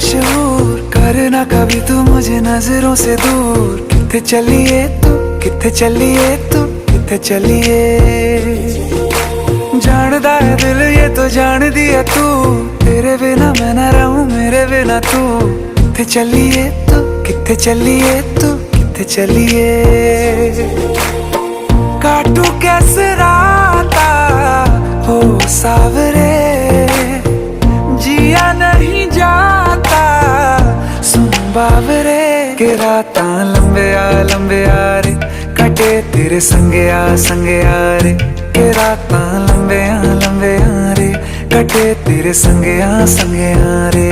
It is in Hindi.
मशहूर, करना कभी तू मुझे नजरों से दूर। किथे चलिए तू, किथे चलिए तू, किथे चलिए। जानदा है दिल ये तो जान दिया तू, तेरे बिना मैं ना रहूं मेरे बिना तू। किथे चलिए तू, किथे चलिए तू, किथे चलिए। काटू कैसे राता हो सावरे, जिया नहीं जाता सुन बावरे। के राता लंबे आ रे, कटे तेरे संगे आ रे। के राता लंबे आ रे, कटे तेरे संगे आ रे।